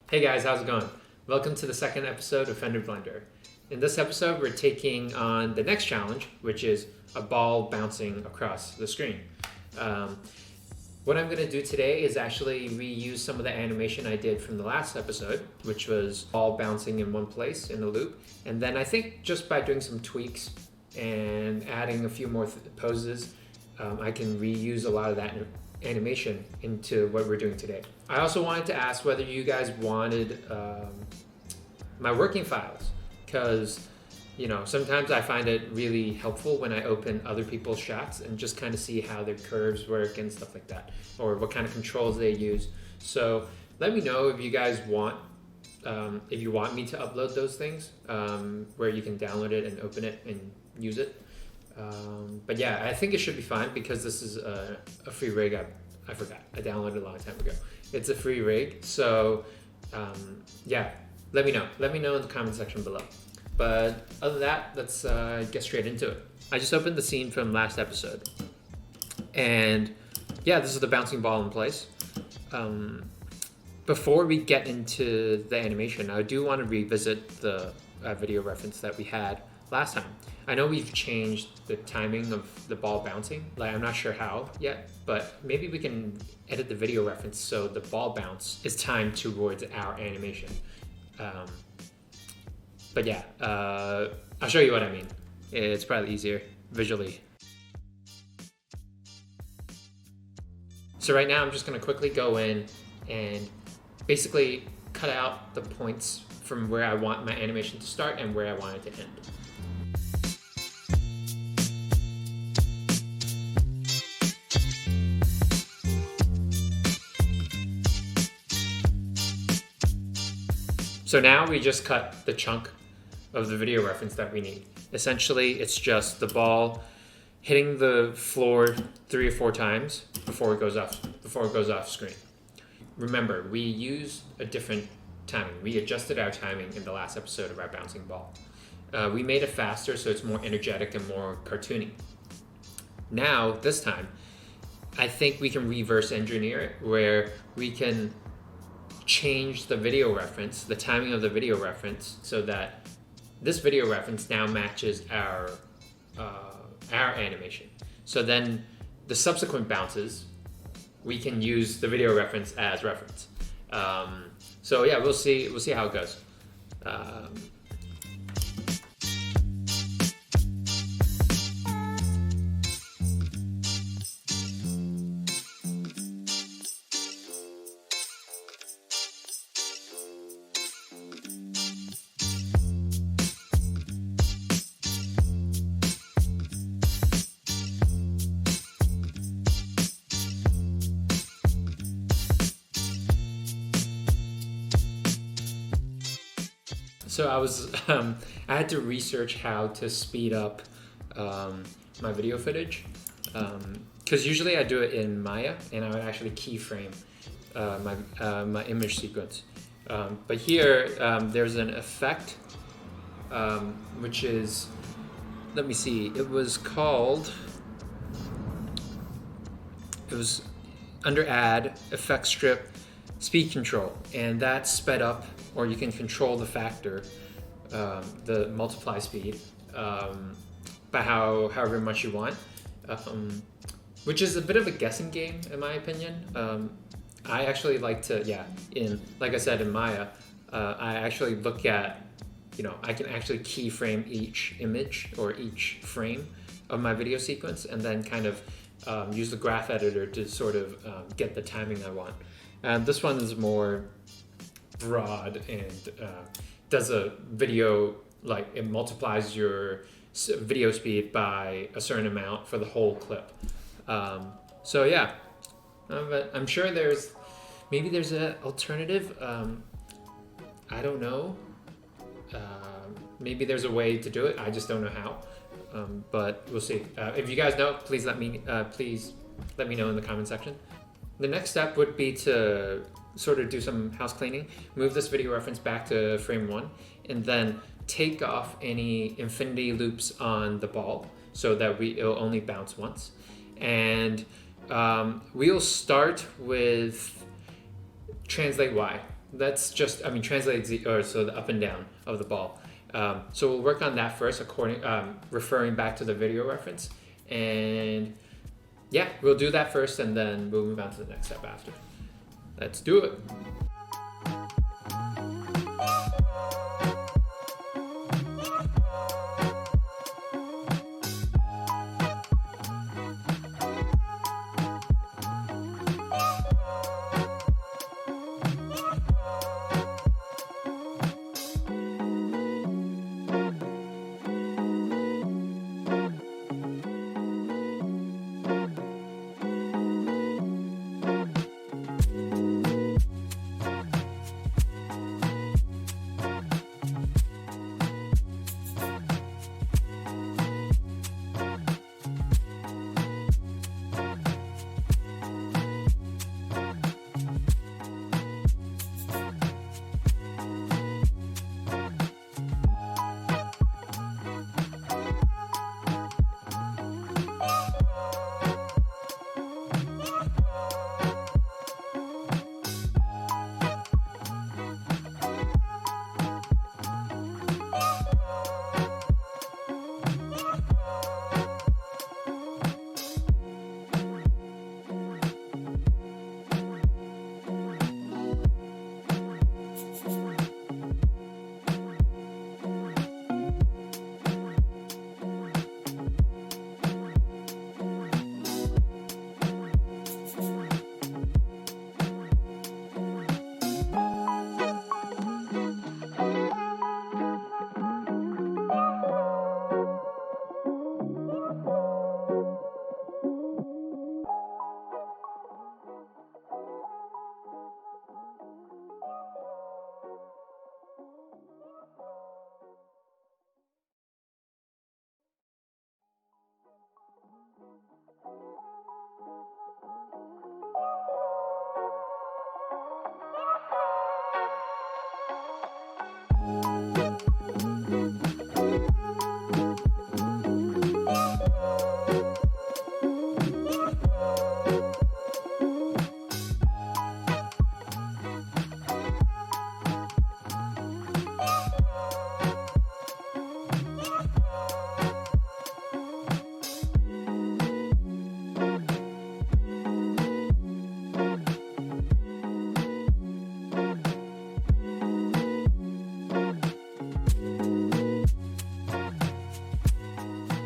Hey guys, how's it going? Welcome to the second episode of Fender Blender. In this episode, we're taking on the next challenge, which is a ball bouncing across the screen. What I'm going to do today is actually reuse some of the animation I did from the last episode, which was ball bouncing in one place in a loop. And then I think just by doing some tweaks and adding a few more poses, I can reuse a lot of that animation into what we're doing today. I also wanted to ask whether you guys wanted my working files, because sometimes I find it really helpful when I open other people's shots and just kind of see how their curves work and stuff like that, or what kind of controls they use. So let me know if you guys want, if you want me to upload those things, where you can download it and open it and use it. But yeah, I think it should be fine because this is a free rig. I forgot. I downloaded a long time ago. It's a free rig. So yeah, let me know. Let me know in the comment section below. But other than that, let's get straight into it. I just opened the scene from last episode. And yeah, this is the bouncing ball in place. Before we get into the animation, I do want to revisit the video reference that we had last time. I know we've changed the timing of the ball bouncing. I'm not sure how yet, but maybe we can edit the video reference so the ball bounce is timed towards our animation. But yeah, I'll show you what I mean. It's probably easier visually. So right now I'm just gonna quickly go in and basically cut out the points from where I want my animation to start and where I want it to end. So now we just cut the chunk of the video reference that we need. Essentially, it's just the ball hitting the floor 3 or 4 times before it goes off screen. Remember, we used a different timing. We adjusted our timing in the last episode of our bouncing ball. We made it faster so it's more energetic and more cartoony. Now, this time, I think we can reverse engineer it where we can change the video reference, the timing of the video reference, so that this video reference now matches our animation. So then the subsequent bounces, we can use the video reference as reference. So yeah, we'll see how it goes. So I had to research how to speed up my video footage, because usually I do it in Maya and I would actually keyframe my image sequence. But here there's an effect, which is, let me see, it was under Add, Effect Strip, Speed Control, and that's sped up, or you can control the factor, the multiply speed, by however much you want, which is a bit of a guessing game in my opinion. I actually like to, like I said, in Maya, I actually look at, I can actually keyframe each image or each frame of my video sequence and then kind of use the graph editor to sort of get the timing I want. This one is more broad and does a video, like it multiplies your video speed by a certain amount for the whole clip. So yeah, but I'm sure maybe there's an alternative. I don't know. Maybe there's a way to do it. I just don't know how. But we'll see. If you guys know, please let me know in the comment section. The next step would be to sort of do some house cleaning, move this video reference back to frame 1, and then take off any infinity loops on the ball so that it'll only bounce once. And we'll start with translate Y. That's just, I mean, translate Z, or so the up and down of the ball. So we'll work on that first, referring back to the video reference. And yeah, we'll do that first, and then we'll move on to the next step after. Let's do it.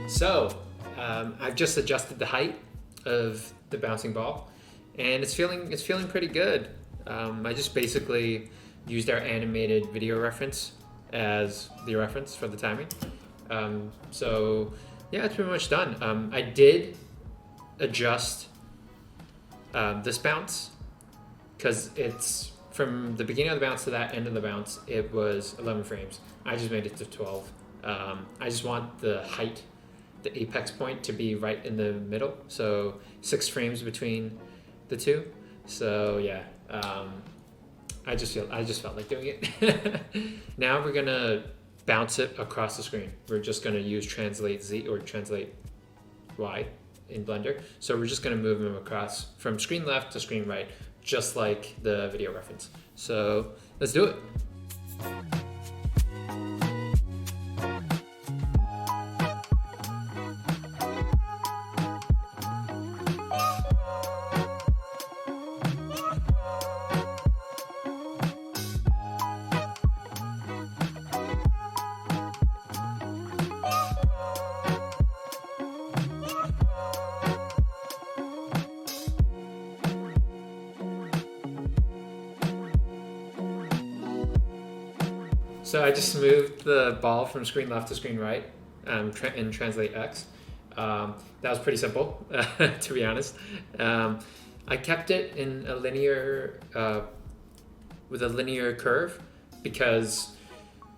So I've just adjusted the height of the bouncing ball, and it's feeling pretty good. I just basically used our animated video reference as the reference for the timing. So yeah, it's pretty much done. I did adjust this bounce because it's from the beginning of the bounce to that end of the bounce, it was 11 frames. I just made it to 12. I just want the height, the apex point, to be right in the middle, so 6 frames between the two. So yeah, I just felt like doing it. Now we're gonna bounce it across the screen. We're just gonna use translate Z or translate Y in Blender. So we're just gonna move them across from screen left to screen right, just like the video reference. So let's do it. So I just moved the ball from screen left to screen right in Translate X. That was pretty simple, to be honest. I kept it in a linear, with a linear curve because,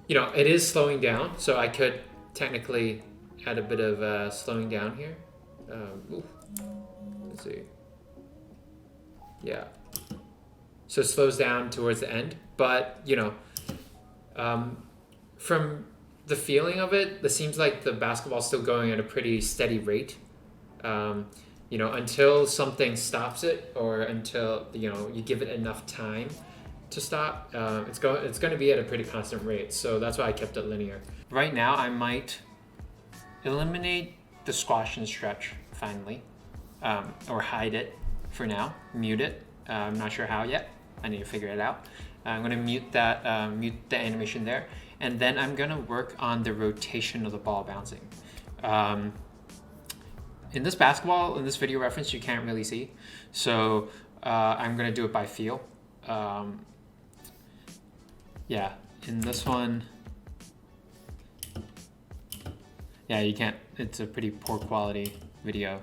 you know, it is slowing down. So I could technically add a bit of slowing down here. Let's see. Yeah. So it slows down towards the end, but you know, from the feeling of it, it seems like the basketball's still going at a pretty steady rate. You know, until something stops it, or until, you know, you give it enough time to stop. It's going to be at a pretty constant rate, so that's why I kept it linear. Right now, I might eliminate the squash and stretch finally, or hide it for now, mute it. I'm not sure how yet. I need to figure it out. I'm going to mute that, mute the animation there, and then I'm going to work on the rotation of the ball bouncing. In this basketball, in this video reference, you can't really see, so I'm going to do it by feel. Yeah, in this one, yeah, you can't, it's a pretty poor quality video.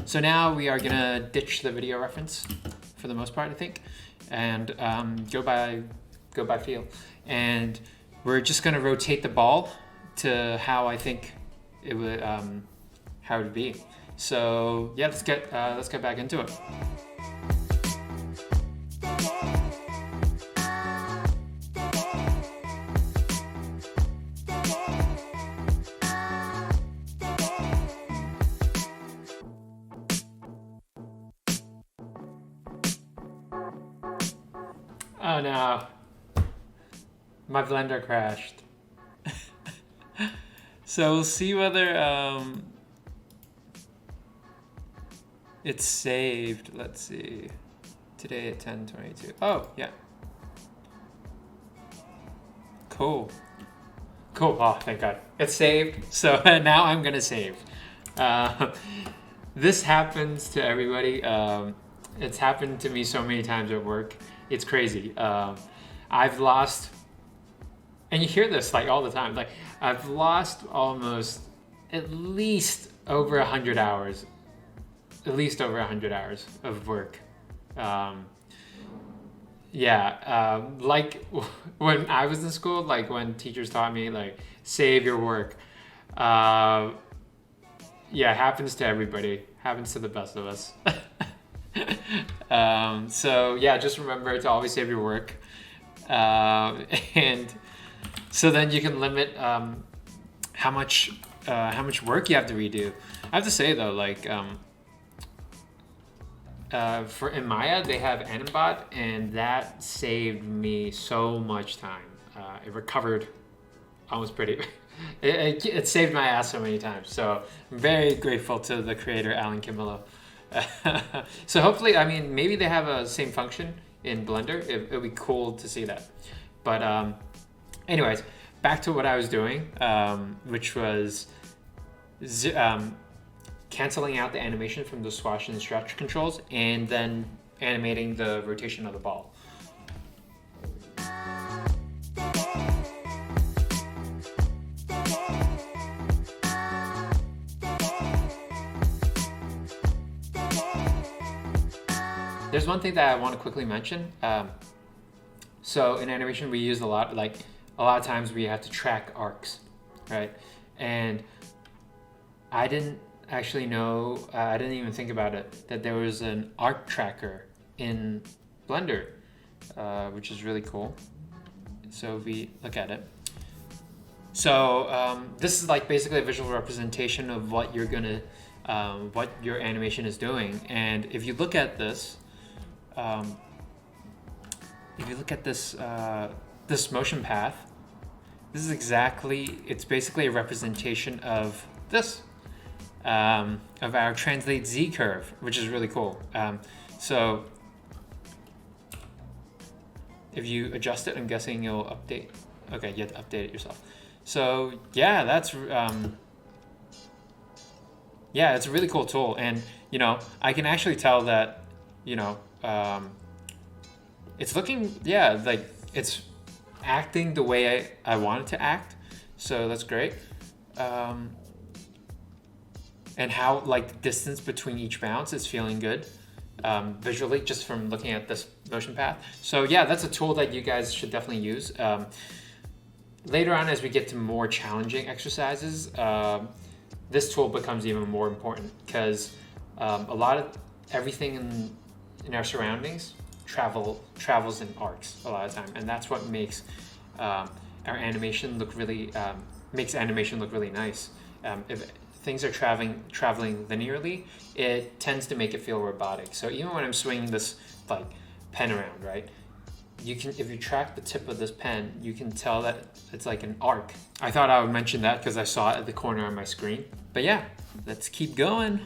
So now we are going to ditch the video reference for the most part, I think, and go by feel. And we're just going to rotate the ball to how I think it would, how it would be. So yeah, let's get back into it. Oh no, my Blender crashed. So we'll see whether it's saved. Let's see. Today at 10:22. Oh, yeah. Cool. Cool. Oh, thank God. It's saved. So now I'm going to save. This happens to everybody. It's happened to me so many times at work. It's crazy. I've lost, and you hear this like all the time, like I've lost almost at least over 100 hours. At least over 100 hours of work. Like when I was in school, like when teachers taught me like save your work. Yeah, it happens to everybody. Happens to the best of us. So yeah, just remember to always save your work. And so then you can limit how much work you have to redo. I have to say though, like in Maya, they have Animbot, and that saved me so much time. It recovered almost pretty. It saved my ass so many times. So I'm very grateful to the creator, Alan Camillo. So hopefully, I mean, maybe they have a same function in Blender. It'd be cool to see that. But anyways, back to what I was doing, which was canceling out the animation from the squash and stretch controls, and then animating the rotation of the ball. There's one thing that I want to quickly mention. So in animation, we use a lot of times we have to track arcs, right? And I didn't actually know, I didn't even think about it, that there was an arc tracker in Blender, which is really cool. So if we look at it. So this is like basically a visual representation of what you're gonna, what your animation is doing. And if you look at this, this motion path, this is exactly, it's basically a representation of this. Of our translate Z curve, which is really cool. So if you adjust it, I'm guessing you'll update. Okay, you have to update it yourself. So yeah, that's yeah, it's a really cool tool, and you know, I can actually tell that, you know, it's looking, yeah, like it's acting the way I want it to act. So that's great. And how like the distance between each bounce is feeling good visually, just from looking at this motion path. So yeah, that's a tool that you guys should definitely use. Later on, as we get to more challenging exercises, this tool becomes even more important, because a lot of everything in our surroundings travels in arcs a lot of time, and that's what makes our animation look really makes animation look really nice. If things are traveling linearly, it tends to make it feel robotic. So even when I'm swinging this like pen around, right, you can, if you track the tip of this pen, you can tell that it's like an arc. I thought I would mention that because I saw it at the corner on my screen. But yeah, let's keep going.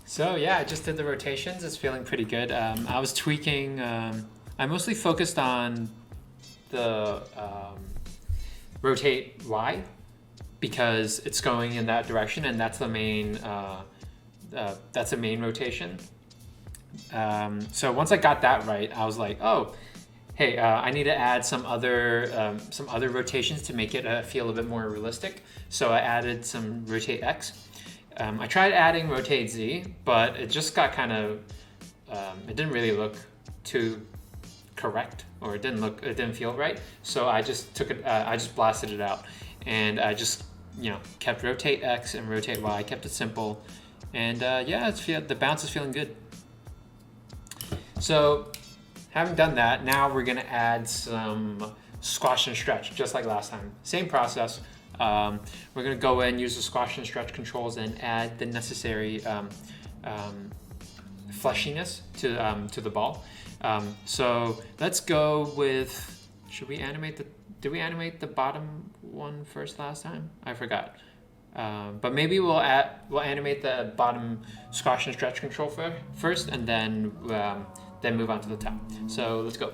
So yeah, I just did the rotations. It's feeling pretty good. I was tweaking. I mostly focused on the rotate Y because it's going in that direction, and that's the main rotation. So once I got that right, I was like, oh, hey, I need to add some other rotations to make it feel a bit more realistic. So I added some rotate X. I tried adding rotate Z, but it just got kind of, it didn't really look too correct, or it didn't feel right. So I just took it, I just blasted it out, and I just, kept rotate X and rotate Y, kept it simple, and yeah, the bounce is feeling good. So having done that, now we're gonna add some squash and stretch, just like last time. Same process. We're going to go in, use the squash and stretch controls, and add the necessary fleshiness to the ball. So let's go with, did we animate the bottom one first last time? I forgot. But maybe we'll animate the bottom squash and stretch control first, and then move on to the top. So let's go.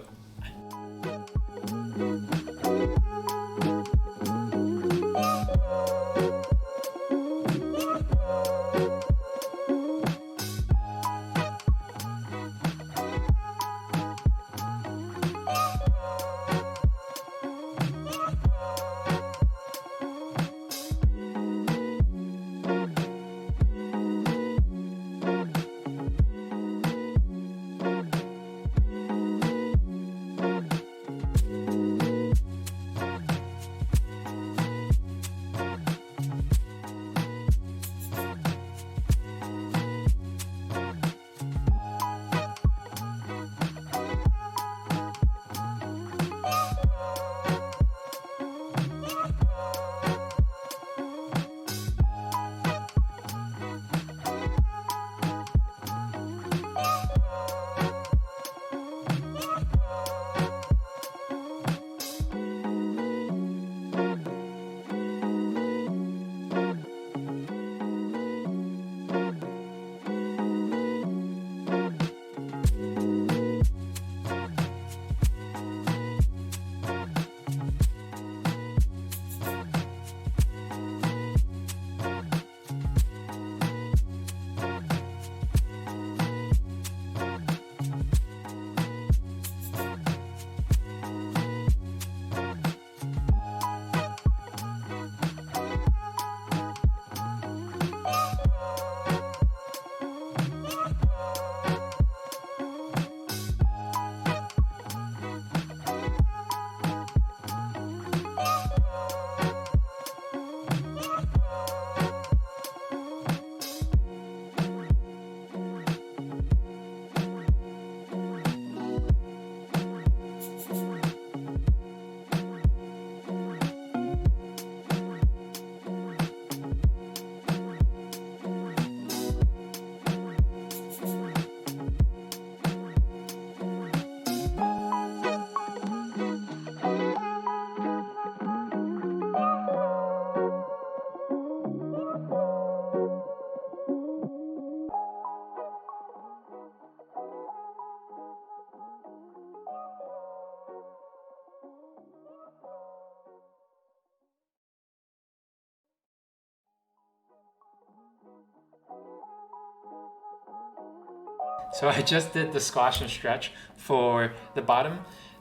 So I just did the squash and stretch for the bottom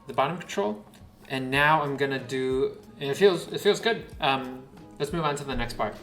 control, and now I'm gonna do, and it feels good. Let's move on to the next part.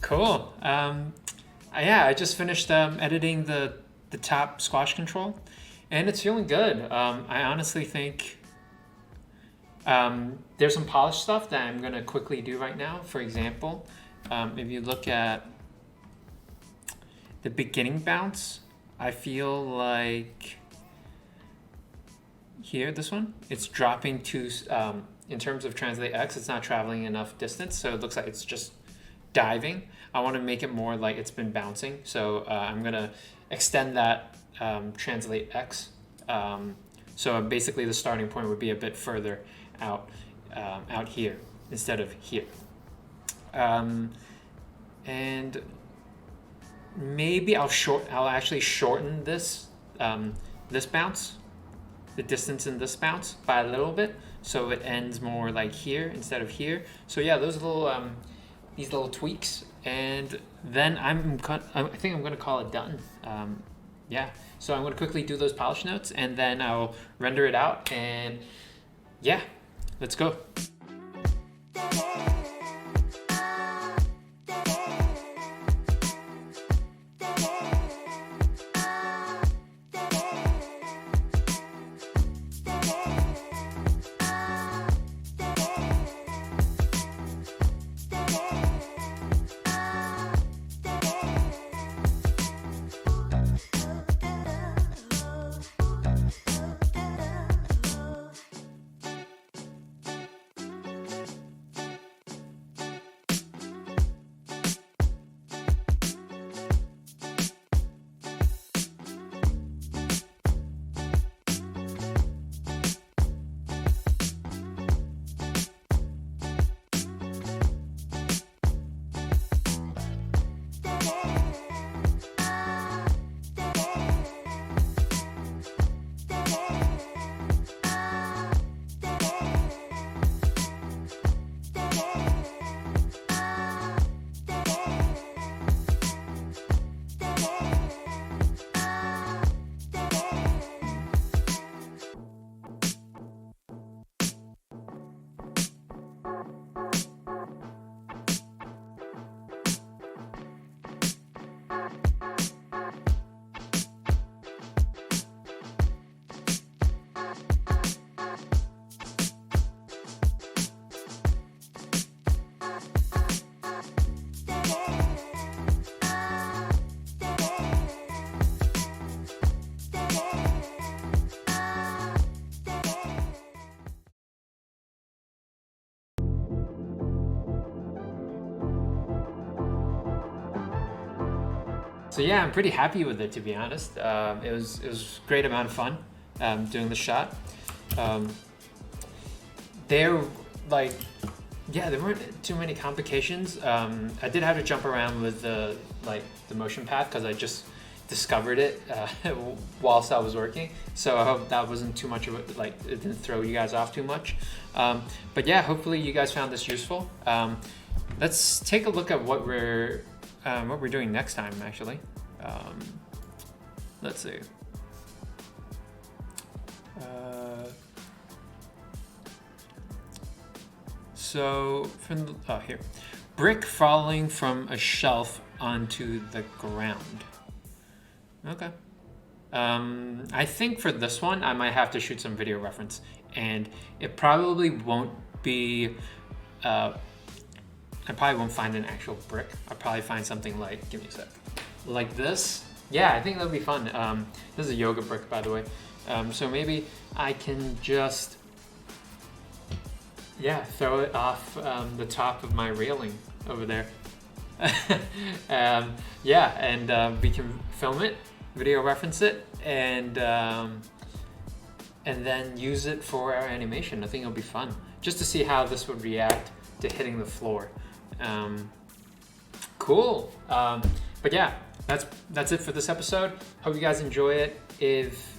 Cool. Yeah, I just finished editing the top squash control, and it's feeling good. I honestly think there's some polished stuff that I'm gonna quickly do right now. For example, if you look at the beginning bounce, I feel like here, this one, it's dropping to, in terms of translate X, it's not traveling enough distance, so it looks like it's just diving. I want to make it more like it's been bouncing, so I'm gonna extend that translate X. So basically the starting point would be a bit further out here instead of here. And maybe I'll actually shorten this this bounce, the distance in this bounce, by a little bit, so it ends more like here instead of here. So yeah, those little these little tweaks, and then I think I'm gonna call it done. Yeah, so I'm gonna quickly do those polish notes, and then I'll render it out, and yeah, let's go. So yeah, I'm pretty happy with it, to be honest. It was a great amount of fun doing the shot. There weren't too many complications. I did have to jump around with the motion path because I just discovered it whilst I was working. So I hope that wasn't too much of it, like it didn't throw you guys off too much. But yeah, hopefully you guys found this useful. Let's take a look at what we're doing next time, actually. Let's see. So from here, brick falling from a shelf onto the ground. Okay. I think for this one, I might have to shoot some video reference, and it probably won't be. I probably won't find an actual brick. I'll probably find something like, give me a sec, like this. Yeah, I think that'll be fun. This is a yoga brick, by the way. So maybe I can just, throw it off the top of my railing over there. And we can film it, video reference it, and then use it for our animation. I think it'll be fun, just to see how this would react to hitting the floor. Cool. But yeah, that's it for this episode. Hope you guys enjoy it. If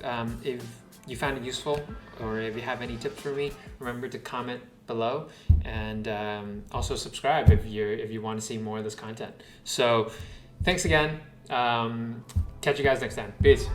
you found it useful, or if you have any tips for me, remember to comment below, and also subscribe if you want to see more of this content. So thanks again. Catch you guys next time. Peace.